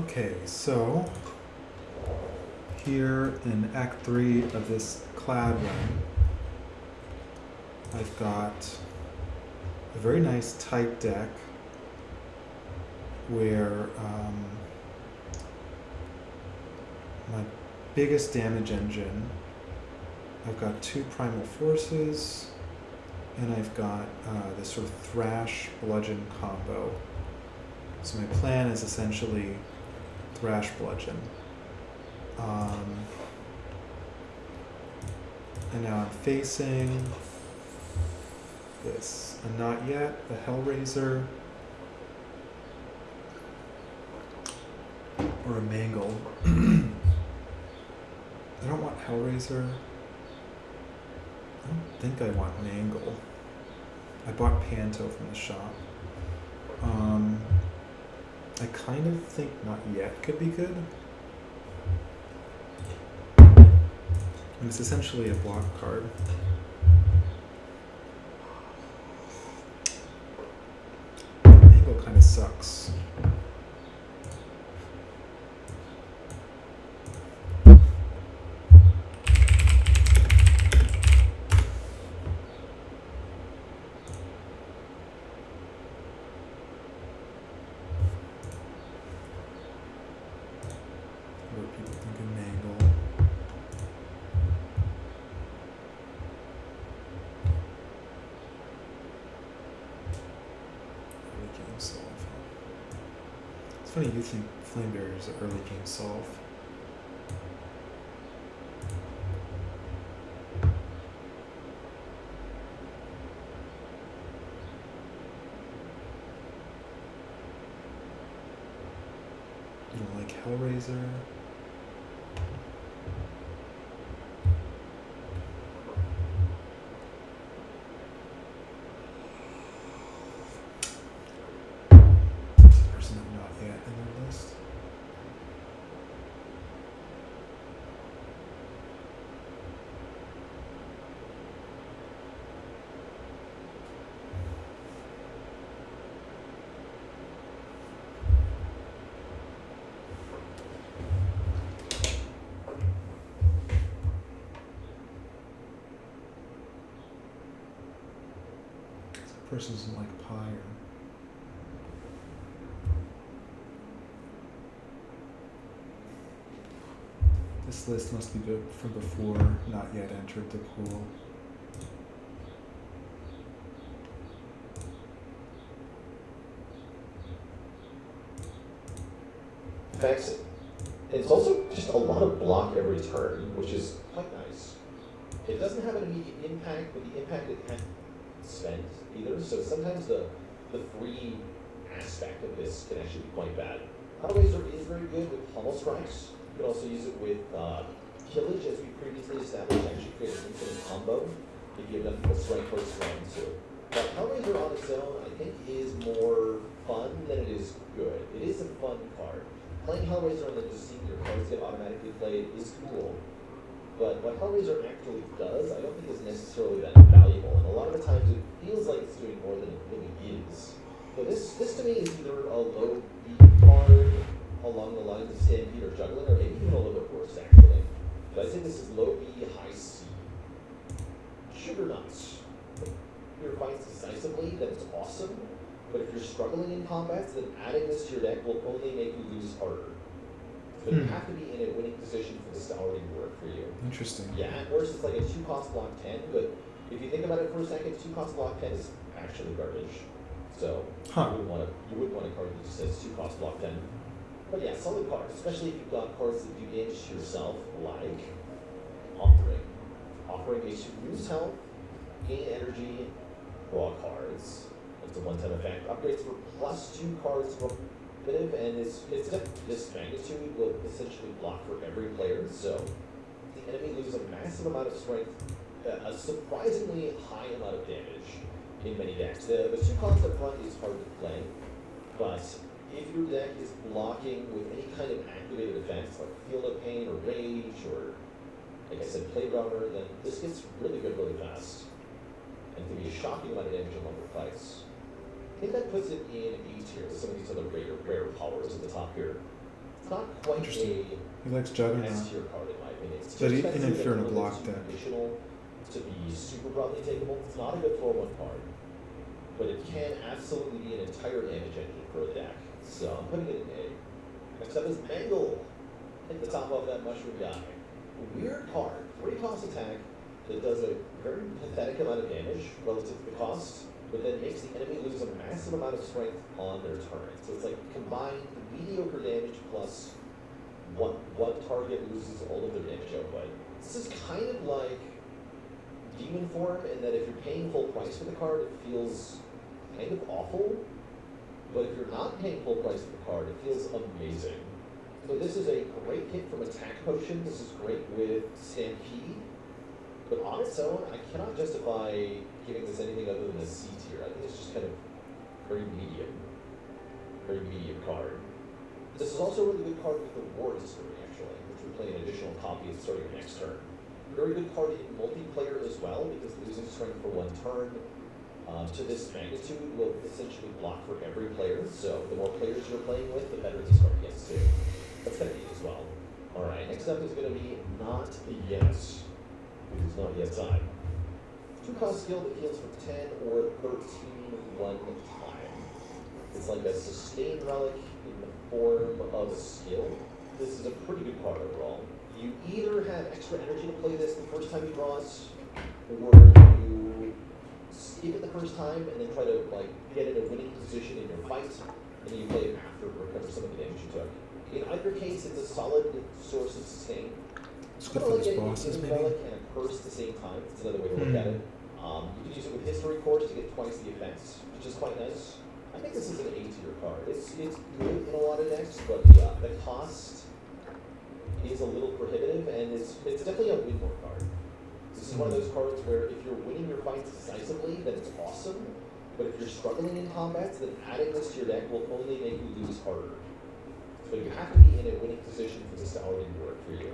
Okay, so here in Act 3 of this clad run, I've got a very nice tight deck where my biggest damage engine, I've got 2 primal forces, and I've got this sort of thrash bludgeon combo. So my plan is essentially thrash bludgeon. And now I'm facing this, a not yet, a Hellraiser, or a Mangle. I don't want Hellraiser. I don't think I want Mangle. I bought Panto from the shop. I kind of think not yet could be good. And it's essentially a block card. Mangle kind of sucks. What are people thinking Mangle? Early game solve. It's funny you think Flame Barrier is an early game solve. You don't like Hellraiser? There's not yet in their list. This person doesn't like Pyre. This list must be good from before not yet entered the pool. In fact, it's also just a lot of block every turn, which is quite nice. It doesn't have an immediate impact, but the impact it can't spend either. So sometimes the free aspect of this can actually be quite bad. Hellraiser is very good with pummel strikes. You can also use it with Killage, as we previously established, actually create an infinite combo if you have enough strength for round 2. But Hellraiser on its own, I think, is more fun than it is good. It is a fun card. Playing Hellraiser and then just seeing your cards get automatically played is cool. But what Hellraiser actually does, I don't think is necessarily that valuable. And a lot of the times it feels like it's doing more than it really is. So this to me is either a low B card along the lines of Stampede or Juggling, or maybe even a little bit worse actually. But I think this is low B, high C. Sugar nuts. If your fights decisively, then it's awesome. But if you're struggling in combats, then adding this to your deck will only make you lose harder. But you have to be in a winning position for this to already work for you. Interesting. Yeah, at worst it's like a 2-cost block 10, but if you think about it for a second, 2-cost block 10 is actually garbage. So you wouldn't want a card that just says 2-cost block 10. But yeah, solid cards, especially if you've got cards that do damage to yourself, like Offering. Offering makes you lose health, gain energy, draw cards. It's a one-time effect. Upgrades for +2 cards from bit, and this magnitude will essentially block for every player. So the enemy loses a massive amount of strength, a surprisingly high amount of damage in many decks. The 2 costs up front is hard to play, but if your deck is blocking with any kind of activated effects like Field of Pain or Rage or, like I said, Play Runner, then this gets really good really fast. And it can be a shocking amount of damage in longer fights. I think that puts it in A tier with some of these other rare powers at the top here. It's not quite Interesting. a He likes Juggernaut. S tier card in my opinion. It's But too even expensive if you're in a and block too deck. conditional to be super broadly takeable. It's not a good 4/1 card, but it can absolutely be an entire damage engine for a deck. So I'm putting it in A. Next up is Mangle. Hit the top of that mushroom guy. Weird card. 3 cost attack that does a very pathetic amount of damage relative to the cost, but then makes the enemy lose a massive amount of strength on their turn. So it's like combined mediocre damage plus one target loses all of their damage output. This is kind of like Demon Form in that if you're paying full price for the card, it feels kind of awful. But if you're not paying full price for the card, it feels amazing. So this is a great hit from Attack Potion. This is great with Stampede. But on its own, I cannot justify giving this anything other than a C tier. I think it's just kind of very medium card. This is also a really good card with the War History, actually, which would play an additional copy at the start of your next turn. Very good card in multiplayer as well, because losing strength for 1 turn to this magnitude will essentially block for every player. So the more players you're playing with, the better this card gets too. That's going to be as well. Alright, next up is going to be Not Yet. It is not yet time. 2 cost skill that heals for 10 or 13 one time. It's like a sustain relic in the form of a skill. This is a pretty good card overall. You either have extra energy to play this the first time you draw it, or you skip it the first time and then try to like get in a winning position in your fight, and then you play it after to recover some of the damage you took. In either case, it's a solid source of sustain. It's good for these bosses, maybe? Relic and a curse at the same time. It's another way to look at it. You can use it with History Course to get twice the effects, which is quite nice. I think this is an A tier card. It's good in a lot of decks, but yeah, the cost is a little prohibitive, and it's definitely a win more card. This is one of those cards where if you're winning your fights decisively, then it's awesome. But if you're struggling in combat, then adding this to your deck will only make you lose harder. So you have to be in a winning position for this to already work for you.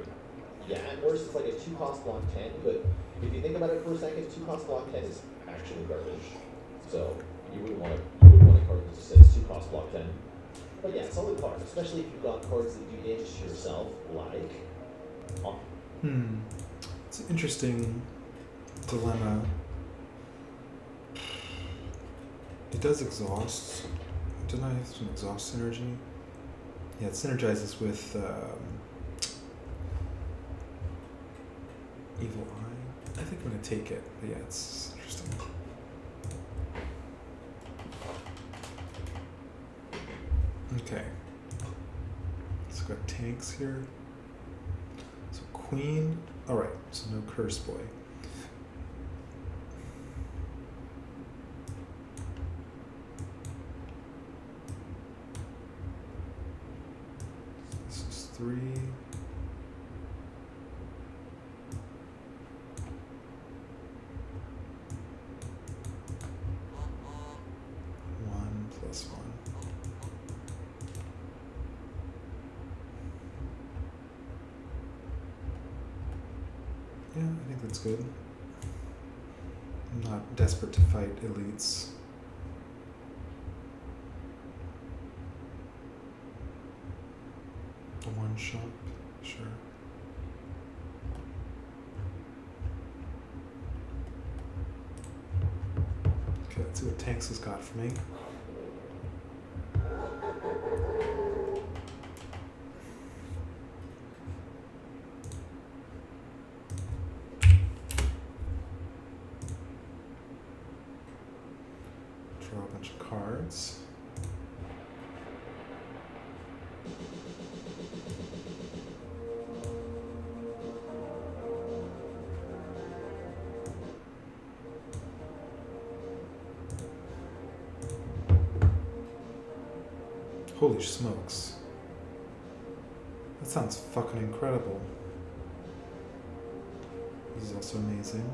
Yeah, at worst it's like a 2 cost block 10, but if you think about it for a second, 2 cost block 10 is actually garbage. So you wouldn't want a card that just says 2 cost block 10. But yeah, solid card, especially if you've got cards that do damage to yourself, like It's an interesting dilemma. It does exhaust. Didn't I have some exhaust synergy? Yeah, it synergizes with Evil Eye. I think I'm gonna take it. But yeah, it's interesting. Okay. So we've got tanks here. So Queen. Alright, so no Curse Boy. This is 3. +1. Yeah, I think that's good. I'm not desperate to fight elites. A 1 shot, sure. Okay, let's see what Tanks has got for me. Draw a bunch of cards. Holy smokes. That sounds fucking incredible. This is also amazing.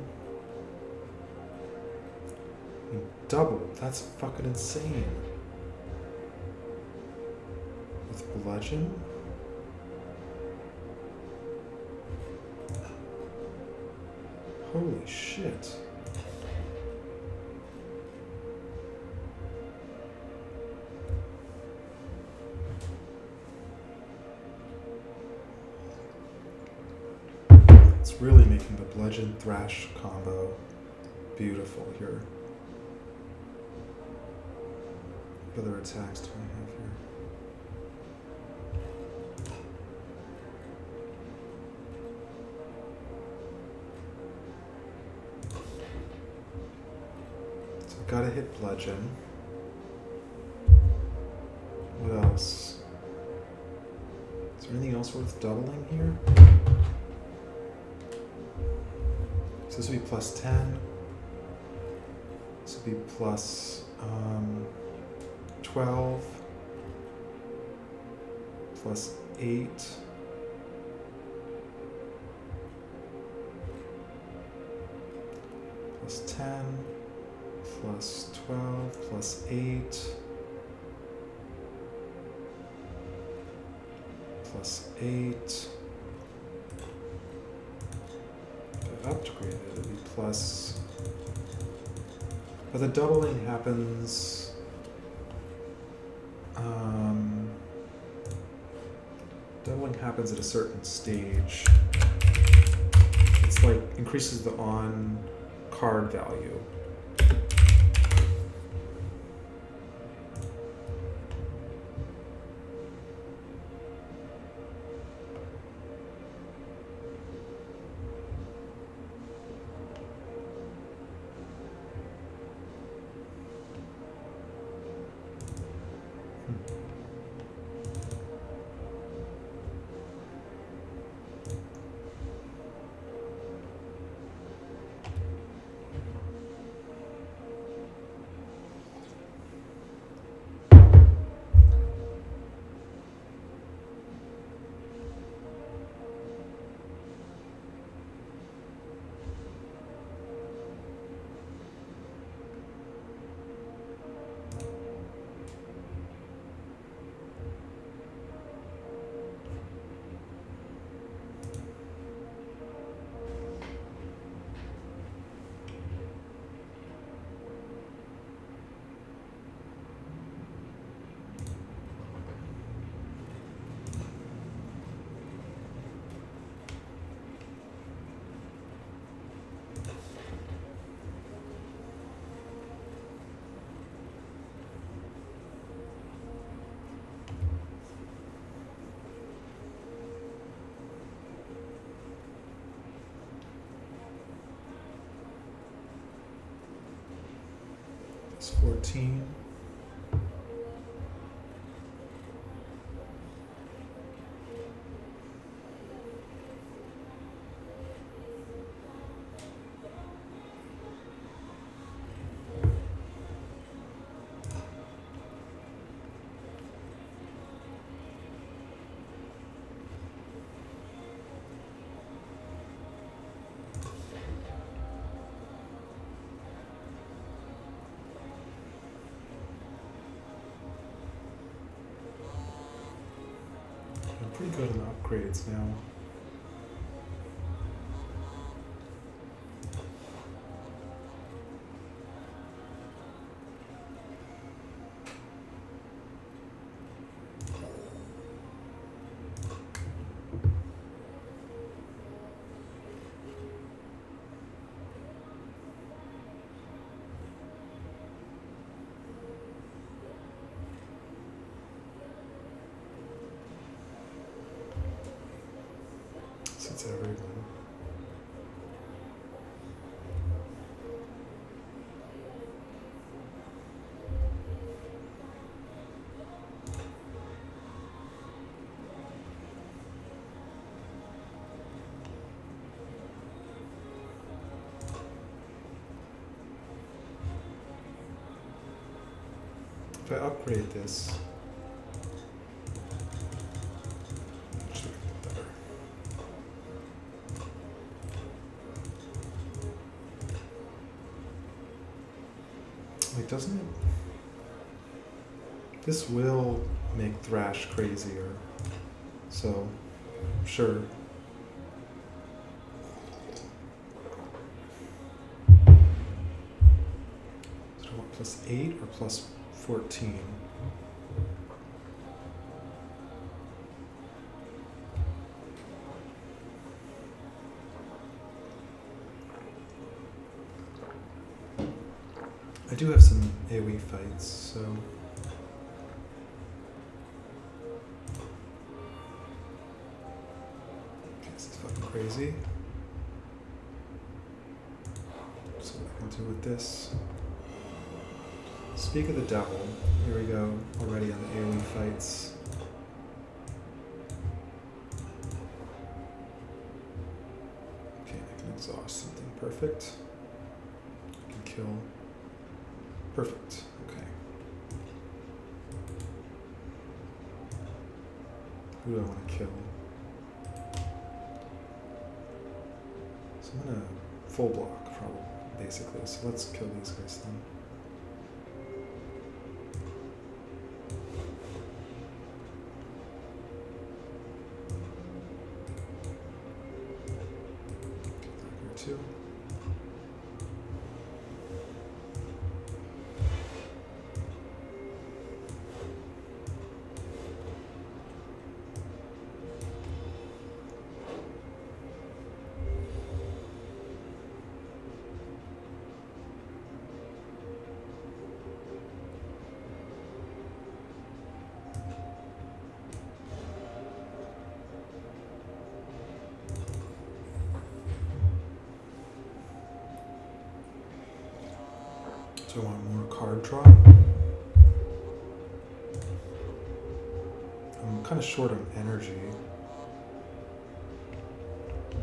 I mean, double, that's fucking insane. With bludgeon? Holy shit. It's really making the bludgeon thrash combo beautiful here. What other attacks do I have here? So I've got to hit bludgeon. What else? Is there anything else worth doubling here? So this would be plus 10. This would be plus 12. Plus 8. Plus 10. Plus 12. Plus 8. Plus 8. If I upgrade it, it would be plus. But the doubling happens. Doubling happens at a certain stage. It's like increases the on card value. It's 14. I'm pretty good on the upgrades now. So it's everyone. If I upgrade this, actually better. Like, doesn't it? This will make Thrash crazier. So, sure. So I want plus 8 or plus 14? I do have some AoE fights, so... Okay, this is fucking crazy. So what I can do with this... Speak of the devil. Here we go, already on the AoE fights. Okay, I can exhaust something. Perfect. I can kill. Perfect. Okay. Who do I want to kill? So I'm gonna full block, probably, basically. So let's kill these guys then. Two. Do I want more card draw? I'm kind of short on energy. I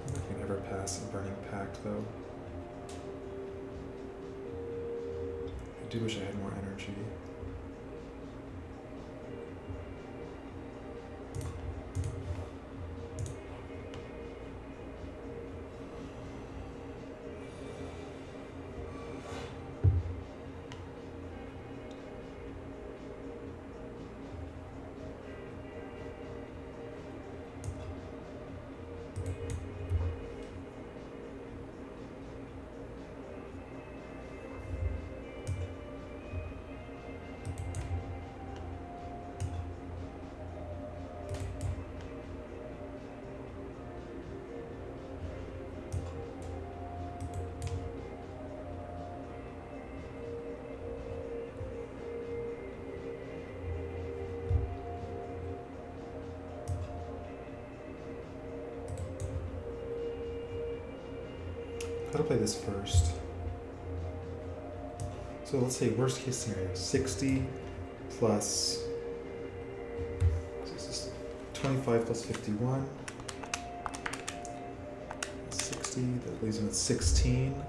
don't think I can ever pass a Burning Pact though. I do wish I had more energy. Gotta play this first. So let's say worst case scenario, 60 plus, so this is 25 plus 51. 60, that leaves him at 16.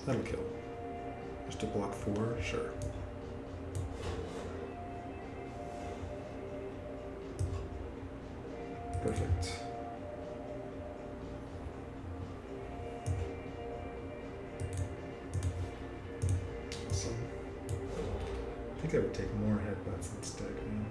That'll kill. Just to block 4, sure. Perfect. Awesome. I think I would take more headbutts instead, man.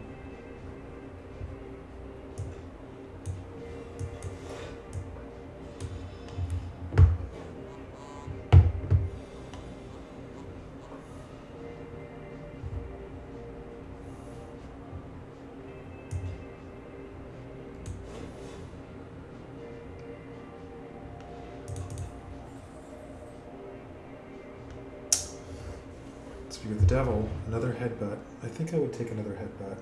Speak of the devil, another headbutt. I think I would take another headbutt.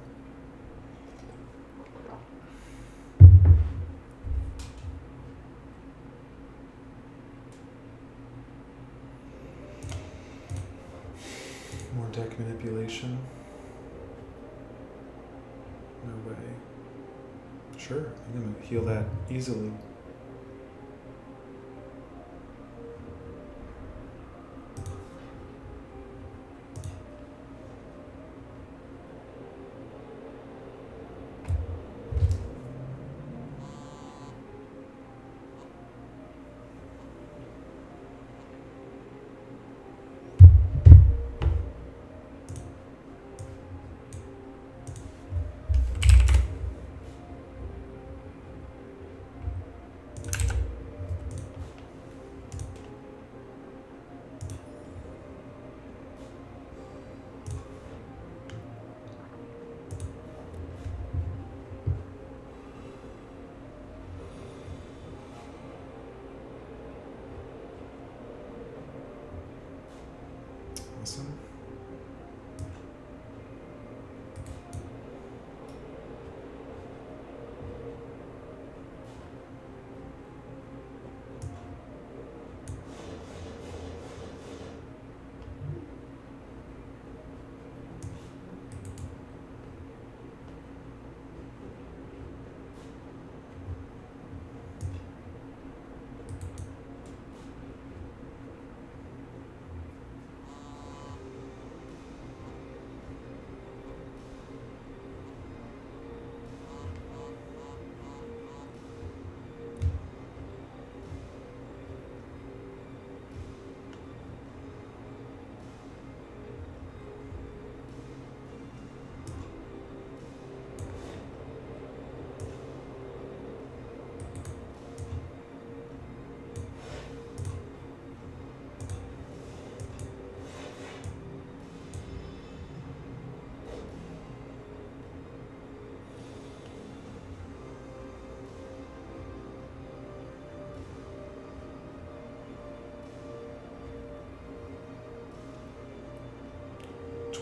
More deck manipulation. No way. Sure, I'm gonna heal that easily.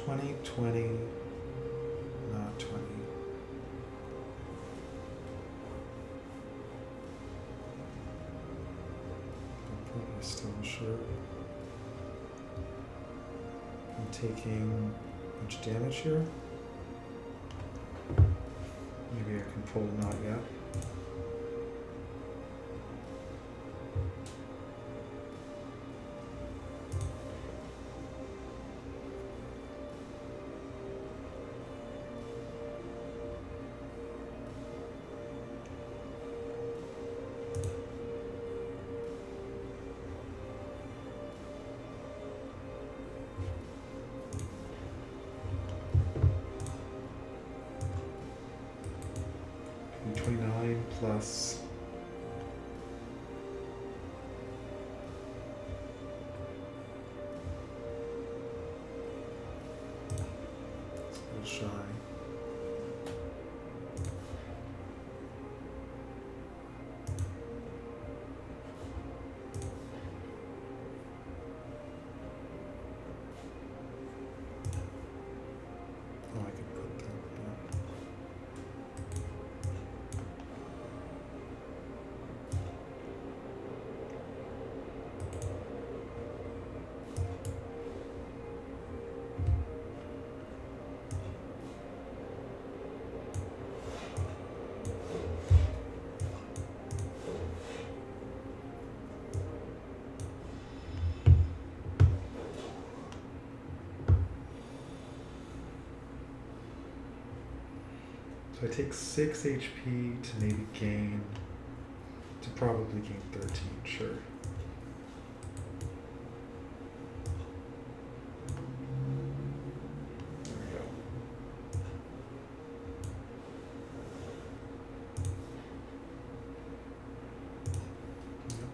20, 20, not 20. I'm probably still short. I'm taking a bunch of damage here. Maybe I can pull not yet. And 29 plus it's a little shy. Oh, I could put them. Yeah. So I take 6 HP to maybe gain, to probably gain 13, sure. There we go. Yep.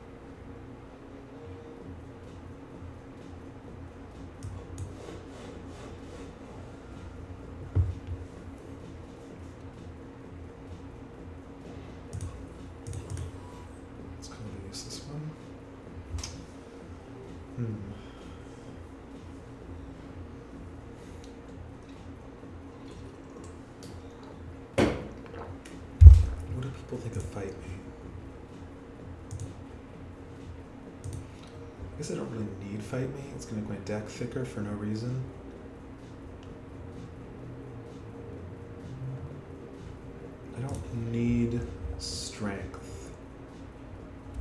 Let's go ahead and use this one. What do people think of fight me? I guess I don't really need fight me. It's gonna make my deck thicker for no reason. I don't need strength.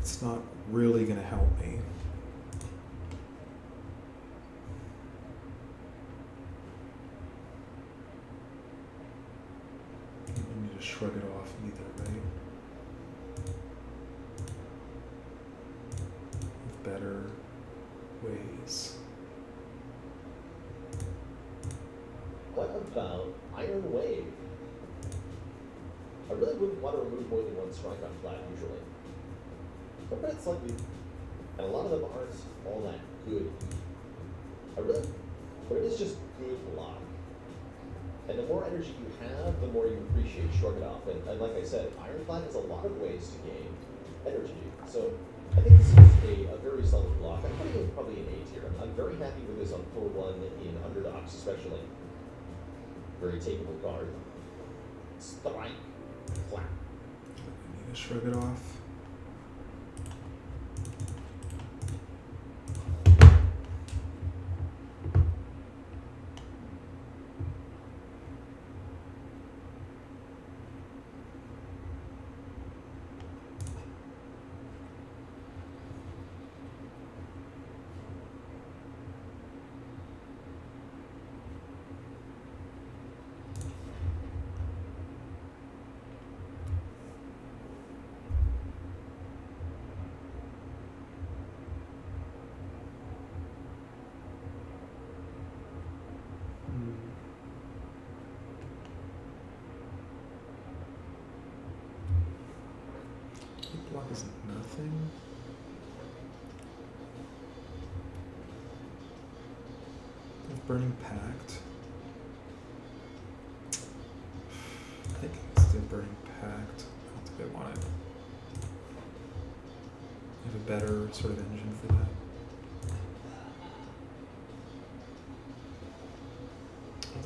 It's not really gonna help me. I don't need to shrug it off either, right? With better ways. What about Iron Wave? I really wouldn't want to remove more than one strike on flat usually. But it's likely, and a lot of them aren't all that good. But it is just good block. And the more energy you have, the more you appreciate Shrug It Off. And like I said, Ironclad has a lot of ways to gain energy. So I think this is a very solid block. I'm putting it probably an A tier. I'm very happy with this on 4-1 in Underdogs especially. Very takeable card. Strike. Clap. I need to shrug it off. Block is nothing. With Burning Pact. I think it's the Burning Pact. I don't think I want it. I have a better sort of engine for that.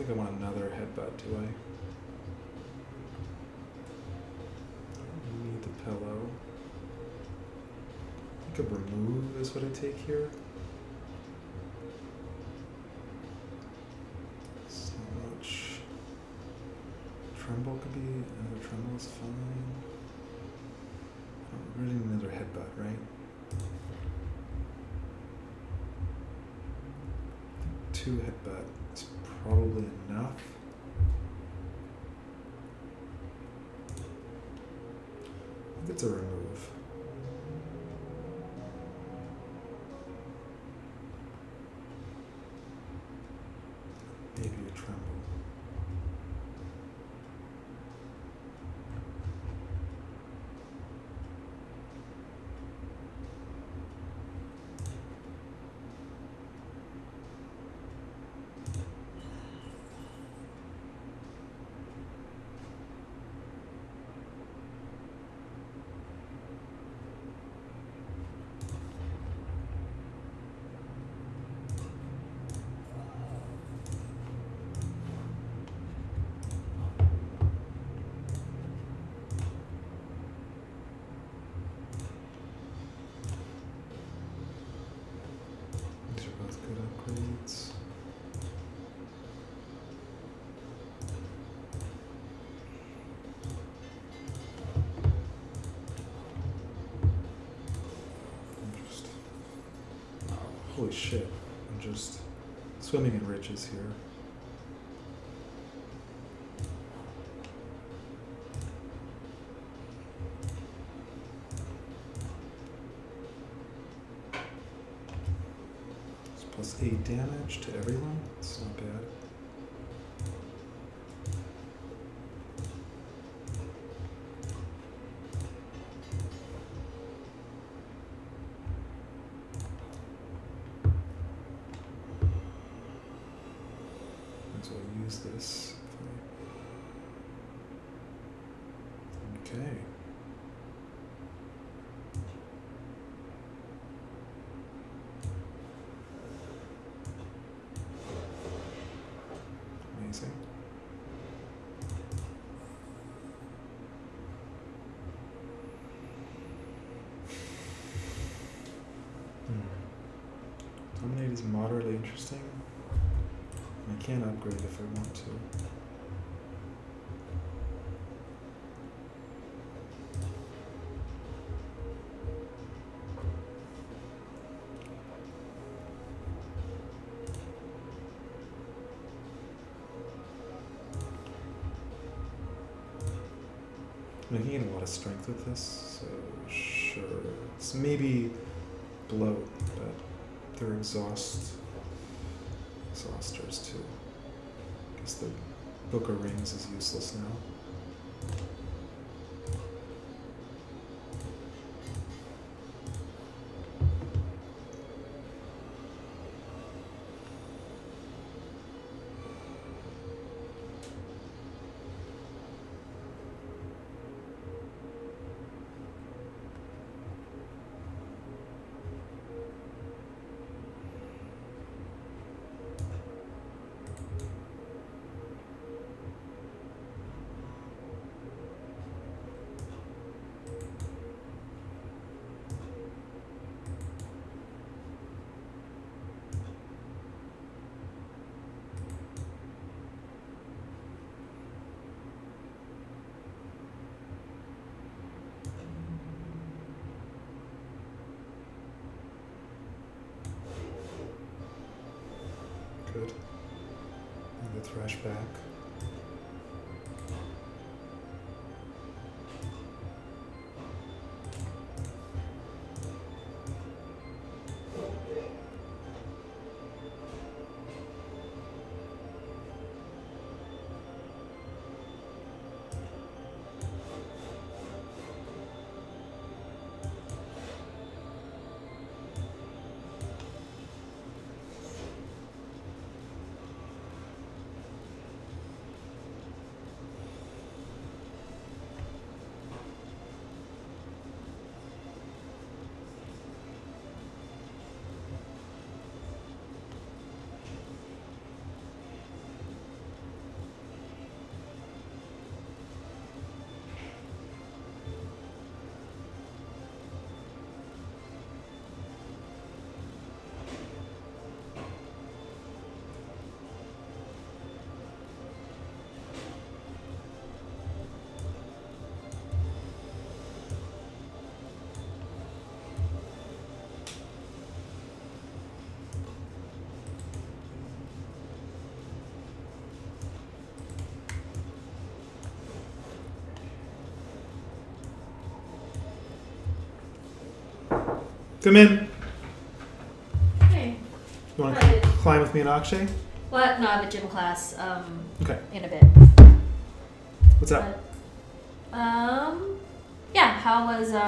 think I want another headbutt, do I? I need the pillow. I think a remove is what I take here. It's not much. Tremble could be, another tremble is fine. I don't really need another headbutt, right? I think 2 headbutt is probably enough. I think it's a remove. Maybe a tremble. These are both good upgrades. I'm just, holy shit, I'm just swimming in riches here. It's plus 8 damage to everyone, it's not bad. Might as well use this. Okay. Amazing. Dominate is moderately interesting. I can upgrade if I want to. I can get a lot of strength with this, so sure. It's maybe bloat, but they're exhausters too. I guess the Book of Rings is useless now. Good. And the thrash back. Come in. Hey. You want to Hi. climb with me and Akshay? What? No, I have a gym class Okay. in a bit. What's up? But, yeah, how was